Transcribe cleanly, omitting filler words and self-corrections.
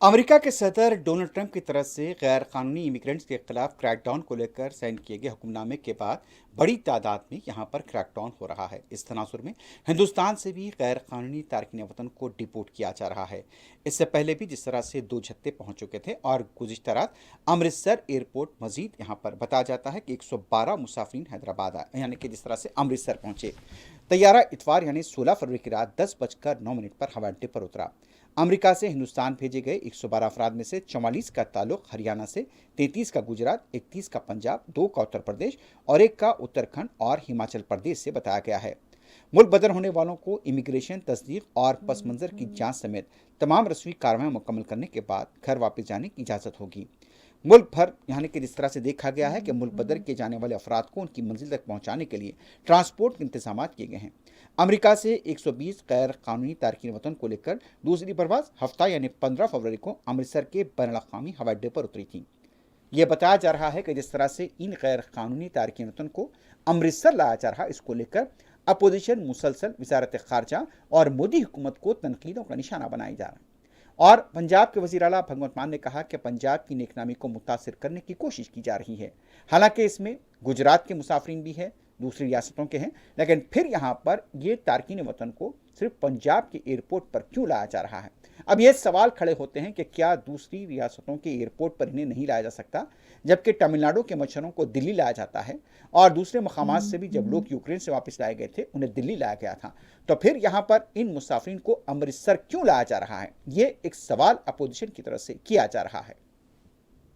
America के सदर Donald Trump की तरफ से गैर कानूनी इमिग्रेंट्स के खिलाफ क्रैकडाउन को लेकर साइन किए गए हुक्मनामे के बाद बड़ी तादाद में यहां पर क्रैकडाउन हो रहा है। इस तनासुर में हिंदुस्तान से भी गैर कानूनी तारकिन वतन को डिपोर्ट किया जा रहा है। इससे पहले भी जिस तरह से दो जत्थे पहुंच चुके थे और गुज़िश्ता रात अमृतसर एयरपोर्ट मजीद यहां पर बताया जाता है कि 112 मुसाफिरीन हैदराबाद आए, यानी कि जिस तरह से अमृतसर पहुंचे। तैयारा इतवार यानी 16 फरवरी की रात 10:09 पर हवाई अड्डे पर उतरा। अमेरिका से हिंदुस्तान भेजे गए 112 अफराद में से 44 का ताल्लुक हरियाणा से, 33 का गुजरात, 31 का पंजाब, 2 का उत्तर प्रदेश और 1 का उत्तराखंड और हिमाचल प्रदेश से बताया गया है। मुल्क बदर होने वालों को इमिग्रेशन तस्दीक और पस मंजर की जांच समेत तमाम रस्मी कार्रवाई मुकम्मल करने के बाद घर वापस जाने की इजाज़त होगी। मुल्क भर यानी कि जिस तरह से देखा गया है कि मुल्क बदर के जाने वाले अफराद को उनकी मंजिल तक पहुंचाने के लिए ट्रांसपोर्ट के इंतजाम किए गए हैं। अमेरिका से 120 गैर कानूनी तारकिन वतन को लेकर दूसरी परवाज हफ्ता यानी 15 फरवरी को अमृतसर के बैनुल अक़वामी हवाई अड्डे पर उतरी थी। यह बताया जा रहा है कि जिस तरह से इन गैर कानूनी तारकिन वतन को अमृतसर लाया जा रहा है, इसको लेकर अपोजिशन मुसलसल वजारत खारजा और मोदी हुकूमत को तनकीदों का निशाना बनाया जा रहा है। और पंजाब के वज़ीर आला भगवंत मान ने कहा कि पंजाब की नेकनामी को मुतासिर करने की कोशिश की जा रही है। हालांकि इसमें गुजरात के मुसाफिरीन भी है, दूसरी रियासतों के हैं, लेकिन फिर यहाँ पर ये तारकीन वतन को सिर्फ पंजाब के एयरपोर्ट पर क्यों लाया जा रहा है। अब ये सवाल खड़े होते हैं कि क्या दूसरी रियासतों के एयरपोर्ट पर इन्हें नहीं लाया जा सकता, जबकि तमिलनाडु के मच्छरों को दिल्ली लाया जाता है और दूसरे मकामात से भी जब लोग यूक्रेन से वापस लाए गए थे उन्हें दिल्ली लाया गया था। तो फिर यहाँ पर इन मुसाफिरीन को अमृतसर क्यों लाया जा रहा है, ये एक सवाल अपोजिशन की तरफ से किया जा रहा है।